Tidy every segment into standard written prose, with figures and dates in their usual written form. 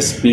SP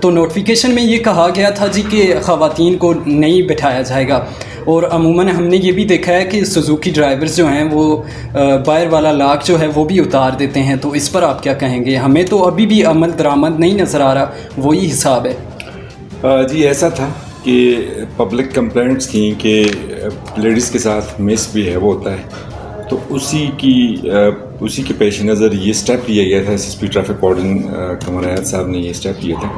تو notification میں یہ کہا گیا تھا جی کہ خواتین کو نہیں بٹھایا جائے گا, اور عموماً ہم نے یہ بھی دیکھا ہے کہ سوزوکی ڈرائیورز جو ہیں وہ باہر والا لاک جو ہے وہ بھی اتار دیتے ہیں. تو اس پر آپ کیا کہیں گے؟ ہمیں تو ابھی بھی عمل درآمد نہیں نظر آ رہا, وہی حساب ہے. جی ایسا تھا کہ پبلک کمپلینٹس تھیں کہ لیڈیز کے ساتھ مس بیہیو ہوتا ہے, تو اسی کے پیش نظر یہ اسٹیپ لیا گیا تھا. S S P traffic warden Qamar حیات صاحب نے یہ اسٹیپ لیا تھا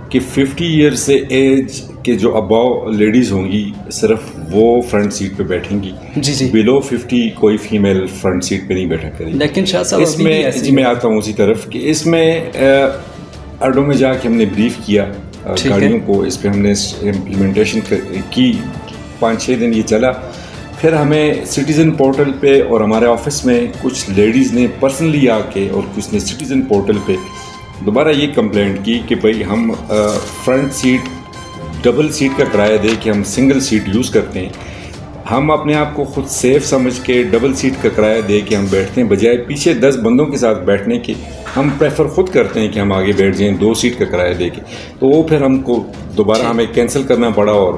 کہ 50 ایئر سے ایج کے جو اباؤ لیڈیز ہوں گی صرف وہ فرنٹ سیٹ پہ بیٹھیں گی. جی بلو 50 کوئی فیمیل فرنٹ سیٹ پہ نہیں بیٹھا کرے گی. لیکن شاہ صاحب اس میں میں آتا ہوں اسی طرف کہ اس میں اڈوں میں جا کے ہم نے بریف کیا گاڑیوں کو, اس پہ ہم نے امپلیمنٹیشن کی. 5-6 دن یہ چلا. پھر ہمیں سٹیزن پورٹل پہ اور ہمارے آفس میں کچھ لیڈیز نے پرسنلی آ کے اور کچھ نے سٹیزن پورٹل پہ دوبارہ یہ کمپلینٹ کی کہ بھائی ہم فرنٹ سیٹ ڈبل سیٹ کا کرایہ دے کے ہم سنگل سیٹ یوز کرتے ہیں, ہم اپنے آپ کو خود سیف سمجھ کے ڈبل سیٹ کا کرایہ دے کے ہم بیٹھتے ہیں, بجائے پیچھے 10 بندوں کے ساتھ بیٹھنے کے ہم پریفر خود کرتے ہیں کہ ہم آگے بیٹھ جائیں 2 سیٹ کا کرایہ دے کے. تو وہ پھر ہم کو دوبارہ ہمیں کینسل کرنا پڑا اور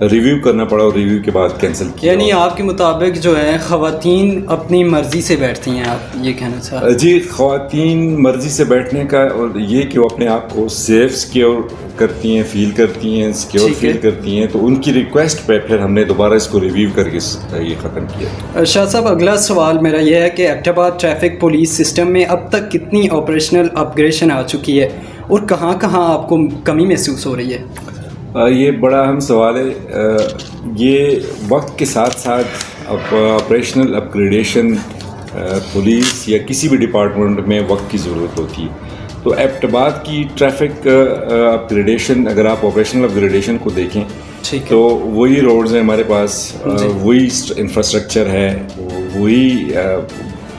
ریویو کرنا پڑا, اور ریویو کے بعد کینسل کیا. یعنی آپ کے مطابق جو ہے خواتین اپنی مرضی سے بیٹھتی ہیں, آپ یہ کہنا چاہتے ہیں؟ جی خواتین مرضی سے بیٹھنے کا, اور یہ کہ وہ اپنے آپ کو سیف سیکیور کرتی ہیں, فیل کرتی ہیں, سیکیور فیل کرتی ہیں, تو ان کی ریکویسٹ پہ پھر ہم نے دوبارہ اس کو ریویو کر کے یہ ختم کیا. شاہ صاحب اگلا سوال میرا یہ ہے کہ ایبٹ آباد ٹریفک پولیس سسٹم میں اب تک کتنی آپریشنل اپگریڈیشن آ چکی ہے, اور کہاں کہاں آپ کو کمی محسوس ہو رہی ہے؟ یہ بڑا اہم سوال ہے. یہ وقت کے ساتھ ساتھ آپریشنل اپگریڈیشن پولیس یا کسی بھی ڈپارٹمنٹ میں وقت کی ضرورت ہوتی ہے. تو ایبٹ آباد کی ٹریفک اپگریڈیشن, اگر آپ آپریشنل اپگریڈیشن کو دیکھیں تو وہی روڈز ہیں ہمارے پاس, وہی انفراسٹرکچر ہے, وہی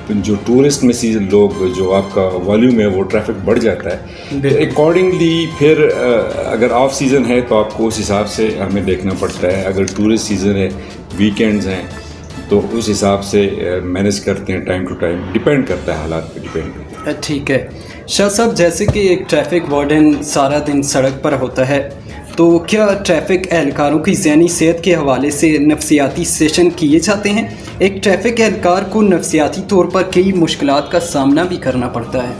جو ٹورسٹ میں لوگ جو آپ کا والیوم ہے وہ ٹریفک بڑھ جاتا ہے. تو اکارڈنگلی پھر اگر آف سیزن ہے تو آپ کو اس حساب سے ہمیں دیکھنا پڑتا ہے, اگر ٹورسٹ سیزن ہے, ویکینڈز ہیں, تو اس حساب سے مینیج کرتے ہیں. ٹائم ٹو ٹائم ڈیپینڈ کرتا ہے, حالات پہ ڈیپینڈ کرتا ہے. ٹھیک ہے شاہ صاحب, جیسے کہ ایک ٹریفک وارڈن سارا دن سڑک پر ہوتا ہے, تو کیا ٹریفک اہلکاروں کی ذہنی صحت کے حوالے سے نفسیاتی سیشن کیے جاتے ہیں؟ ایک ٹریفک اہلکار کو نفسیاتی طور پر کئی مشکلات کا سامنا بھی کرنا پڑتا ہے.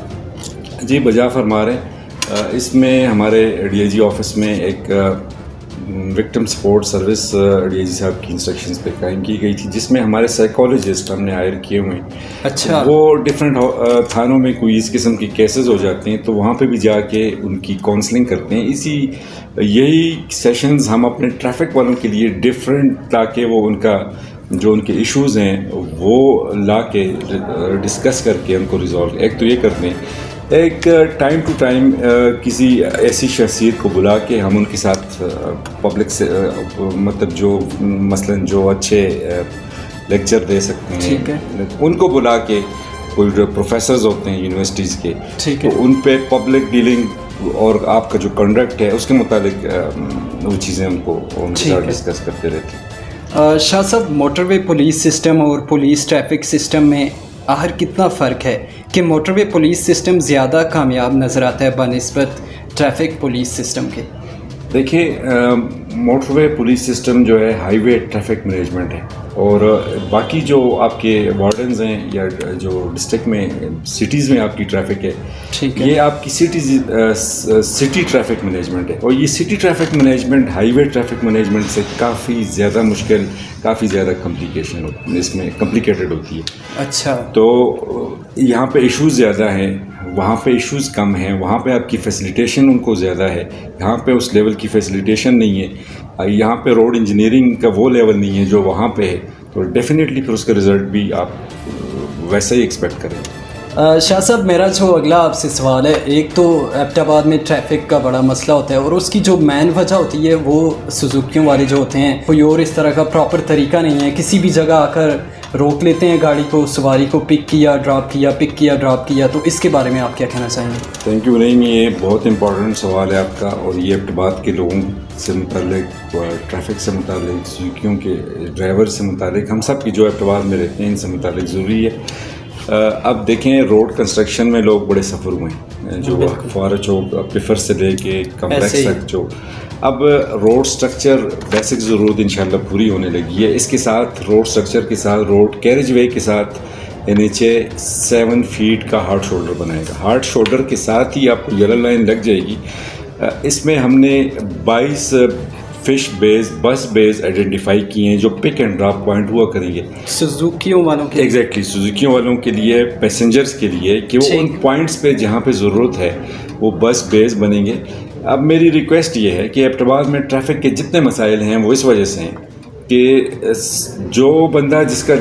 جی بجا فرما رہے ہیں. اس میں ہمارے ڈی آئی جی آفس میں ایک victim support service D I G صاحب کی انسٹرکشنز پہ قائم کی گئی تھی, جس میں ہمارے سائیکالوجسٹ ہم نے ہائر کیے ہوئے ہیں. اچھا. وہ ڈفرینٹ تھانوں میں کوئی اس قسم کے کیسز ہو جاتے ہیں, تو وہاں پہ بھی جا کے ان کی کاؤنسلنگ کرتے ہیں. یہی سیشنز ہم اپنے ٹریفک والوں کے لیے ڈفرینٹ, تاکہ وہ ان کا جو ان کے ایشوز ہیں وہ لا کے ڈسکس کر کے ان کو ریزالو. ایک تو یہ کرتے ہیں, ایک ٹائم ٹو ٹائم کسی ایسی شخصیت کو بلا کے ہم ان کے ساتھ پبلک سے مطلب جو مثلاً جو اچھے لیکچر دے سکتے ہیں ان کو بلا کے, کوئی جو پروفیسرز ہوتے ہیں یونیورسٹیز کے, تو ان پہ پبلک ڈیلنگ اور آپ کا جو کنڈکٹ ہے اس کے متعلق وہ چیزیں ان کو ان کے ساتھ ڈسکس کرتے رہتے ہیں. شاہ صاحب, موٹر وے پولیس سسٹم اور پولیس ٹریفک سسٹم میں آخر کتنا فرق ہے کہ موٹر وے پولیس سسٹم زیادہ کامیاب نظر آتا ہے بنسبت ٹریفک پولیس سسٹم کے؟ دیکھیے موٹر وے پولیس سسٹم جو ہے ہائی وے ٹریفک مینجمنٹ ہے, اور باقی جو آپ کے وارڈنز ہیں یا جو ڈسٹرکٹ میں سٹیز میں آپ کی ٹریفک ہے, یہ آپ کی سٹی ٹریفک مینجمنٹ ہے. اور یہ city traffic management high way traffic management سے کافی زیادہ مشکل, کافی زیادہ اس میں کمپلیکیٹڈ ہوتی ہے. اچھا. تو یہاں پہ ایشوز زیادہ ہیں, وہاں پہ ایشوز کم ہیں. وہاں پہ آپ کی فیسیلیٹیشن ان کو زیادہ ہے, یہاں پہ اس لیول کی فیسیلیٹیشن نہیں ہے. یہاں پہ روڈ انجینئرنگ کا وہ لیول نہیں ہے جو وہاں پہ ہے, تو ڈیفینیٹلی پھر اس کا رزلٹ بھی آپ ویسا ہی ایکسپیکٹ کریں. شاہ صاحب, میرا جو اگلا آپ سے سوال ہے, ایک تو ایبٹ آباد میں ٹریفک کا بڑا مسئلہ ہوتا ہے, اور اس کی جو مین وجہ ہوتی ہے وہ سوزوکیوں والے جو ہوتے ہیں, کوئی اور اس طرح کا پراپر طریقہ نہیں ہے. کسی بھی جگہ آ کر روک لیتے ہیں گاڑی کو, سواری کو پک کیا ڈراپ کیا, پک کیا ڈراپ کیا. تو اس کے بارے میں آپ کیا کہنا چاہیں گے؟ Thank you. نہیں, یہ بہت امپورٹنٹ سوال ہے آپ کا, اور یہ ایبٹ آباد کے لوگوں سے متعلق, ٹریفک سے متعلق, سوزوکیوں کے ڈرائیور سے متعلق, ہم سب کی جو ایبٹ آباد میں رہتے ہیں ان سے متعلق ضروری ہے. اب دیکھیں روڈ کنسٹرکشن میں لوگ بڑے سفر ہوئے ہیں, جو فوارہ چوک پریفر سے لے کے کمپلیکس تک جو اب روڈ سٹرکچر بیسک ضرورت انشاءاللہ پوری ہونے لگی ہے. اس کے ساتھ روڈ سٹرکچر کے ساتھ روڈ کیریج وے کے ساتھ نیچے 7 فیٹ کا ہارڈ شولڈر بنائے گا. ہارڈ شولڈر کے ساتھ ہی آپ کو یلو لائن لگ جائے گی. اس میں ہم نے 22 فش بیز بس بیز آئیڈینٹیفائی کیے ہیں جو پک اینڈ ڈراپ پوائنٹ ہوا کریں گے سوزوکیوں والوں کے. ایگزیکٹلی سوزوکیوں والوں کے لیے, پیسنجرز کے لیے, کہ وہ ان پوائنٹس پہ جہاں پہ ضرورت ہے وہ بس بیز بنیں گے. اب میری ریکویسٹ یہ ہے کہ ایبٹ آباد میں ٹریفک کے جتنے مسائل ہیں وہ اس وجہ سے ہیں کہ جو بندہ جس کا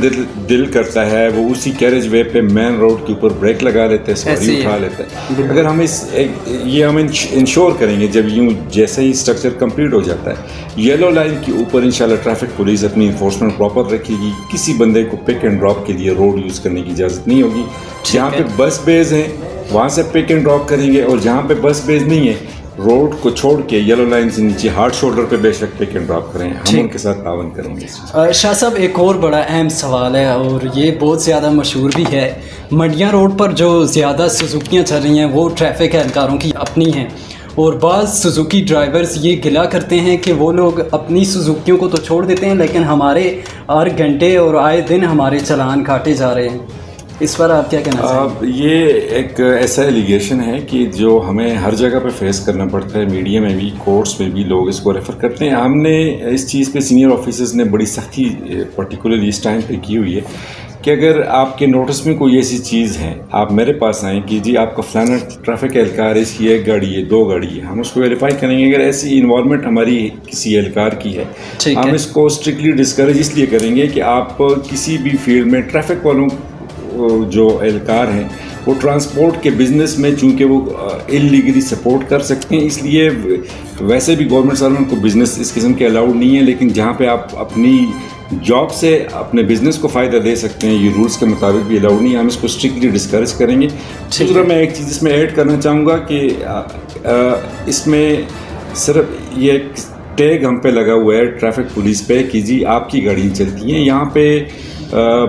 دل کرتا ہے وہ اسی کیریج وے پہ مین روڈ کے اوپر بریک لگا لیتے ہیں, سواری اٹھا لیتے ہیں. اگر ہم یہ ہم انشور کریں گے جب یوں جیسے ہی اسٹرکچر کمپلیٹ ہو جاتا ہے یلو لائن کے اوپر انشاءاللہ ٹریفک پولیس اپنی انفورسمنٹ پراپر رکھے گی. کسی بندے کو پک اینڈ ڈراپ کے لیے روڈ یوز کرنے کی اجازت نہیں ہوگی. جہاں پہ بس بیز ہیں وہاں سے پک اینڈ ڈراپ کریں گے, اور جہاں پہ بس بیز نہیں ہے روڈ کو چھوڑ کے یلو لائن سے نیچے ہارڈ شولڈر پہ بے شک پک اینڈ ڈراپ کریں. ہم ان کے ساتھ تعاون کریں گے. شاہ صاحب ایک اور بڑا اہم سوال ہے اور یہ بہت زیادہ مشہور بھی ہے. منڈیاں روڈ پر جو زیادہ سوزوکیاں چل رہی ہیں وہ ٹریفک اہلکاروں کی اپنی ہیں, اور بعض سوزوکی ڈرائیورز یہ گلا کرتے ہیں کہ وہ لوگ اپنی سوزوکیوں کو تو چھوڑ دیتے ہیں لیکن ہمارے ہر گھنٹے اور آئے دن ہمارے چلان کاٹے جا رہے ہیں. اس پر آپ کیا کہنا چاہیں؟ یہ ایک ایسا ایلیگیشن ہے کہ جو ہمیں ہر جگہ پہ فیس کرنا پڑتا ہے, میڈیا میں بھی, کورٹس میں بھی لوگ اس کو ریفر کرتے ہیں. ہم نے اس چیز پہ سینئر آفیسرز نے بڑی سختی پرٹیکولرلی اس ٹائم پہ کی ہوئی ہے کہ اگر آپ کے نوٹس میں کوئی ایسی چیز ہے آپ میرے پاس آئیں کہ جی آپ کا فلانا ٹریفک اہلکار ہے, اس کی 1 گاڑی ہے 2 گاڑی ہے, ہم اس کو ویریفائی کریں گے. اگر ایسی انوالومنٹ ہماری کسی اہلکار کی ہے ہم اس کو اسٹرکٹلی ڈسکریج اس لیے کریں گے کہ آپ کسی بھی فیلڈ میں ٹریفک والوں جو اہلکار ہیں وہ ٹرانسپورٹ کے بزنس میں چونکہ وہ انلیگلی سپورٹ کر سکتے ہیں, اس لیے ویسے بھی گورنمنٹ سرونٹ کو بزنس اس قسم کے الاؤڈ نہیں ہے, لیکن جہاں پہ آپ اپنی جاب سے اپنے بزنس کو فائدہ دے سکتے ہیں یہ رولز کے مطابق بھی الاؤڈ نہیں ہے. ہم اس کو اسٹرکٹلی ڈسکریج کریں گے. دوسرا میں ایک چیز اس میں ایڈ کرنا چاہوں گا کہ اس میں صرف یہ ایک ٹیگ ہم پہ لگا ہوا ہے ٹریفک پولیس پہ کہ جی آپ کی گاڑیاں چلتی ہیں. یہاں پہ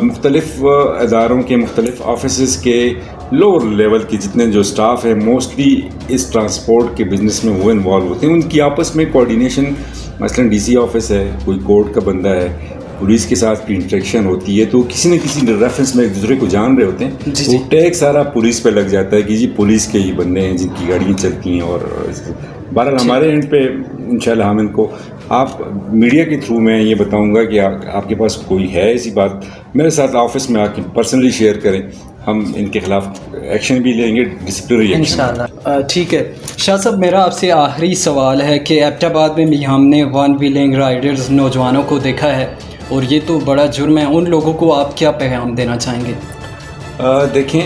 مختلف اداروں کے مختلف آفیسز کے لوور لیول کے جتنے جو سٹاف ہیں موسٹلی اس ٹرانسپورٹ کے بزنس میں وہ انوالو ہوتے ہیں. ان کی آپس میں کوآرڈینیشن, مثلا ڈی سی آفس ہے, کوئی کورٹ کا بندہ ہے, پولیس کے ساتھ کی انٹریکشن ہوتی ہے تو کسی نہ کسی ریفرنس میں ایک دوسرے کو جان رہے ہوتے ہیں. وہ ٹیگ سارا پولیس پہ لگ جاتا ہے کہ جی پولیس کے ہی بندے ہیں جن کی گاڑیاں چلتی ہیں. اور بہرحال ہمارے اینڈ پہ انشاءاللہ ہم ان کو آپ میڈیا کے تھرو میں یہ بتاؤں گا کہ آپ کے پاس کوئی ہے ایسی بات میرے ساتھ آفس میں آ کے پرسنلی شیئر کریں, ہم ان کے خلاف ایکشن بھی لیں گے, ڈسپلنری ایکشن. انشاءاللہ. ٹھیک ہے شاہ صاحب, میرا آپ سے آخری سوال ہے کہ ایبٹ آباد میں بھی ہم نے 1 ویلنگ رائڈرز نوجوانوں کو دیکھا ہے اور یہ تو بڑا جرم ہے, ان لوگوں کو آپ کیا پیغام دینا چاہیں گے؟ دیکھیں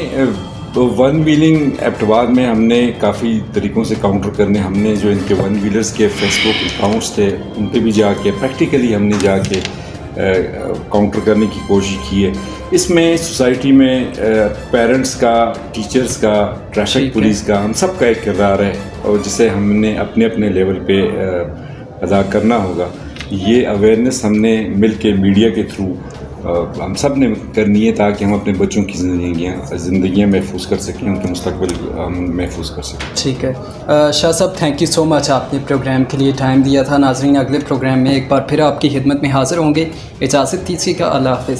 1 ویلنگ ایبٹ آباد میں ہم نے کافی طریقوں سے کاؤنٹر کرنے, ہم نے جو ان کے 1 ویلرز کے فیس بک اکاؤنٹس تھے ان پہ بھی جا کے پریکٹیکلی ہم نے جا کے کاؤنٹر کرنے کی کوشش کی ہے. اس میں سوسائٹی میں پیرنٹس کا, ٹیچرز کا, ٹریفک پولیس کا, ہم سب کا ایک کردار ہے اور جسے ہم نے اپنے اپنے لیول پہ ادا کرنا ہوگا. یہ اویئرنیس ہم نے مل کے میڈیا کے تھرو ہم سب نے کرنی ہے تاکہ ہم اپنے بچوں کی زندگیاں محفوظ کر سکیں, ان کے مستقبل ہم محفوظ کر سکیں. ٹھیک ہے شاہ صاحب, تھینک یو سو مچ, آپ نے پروگرام کے لیے ٹائم دیا تھا. ناظرین اگلے پروگرام میں ایک بار پھر آپ کی خدمت میں حاضر ہوں گے. اجازت دیجیے گا, اللہ حافظ.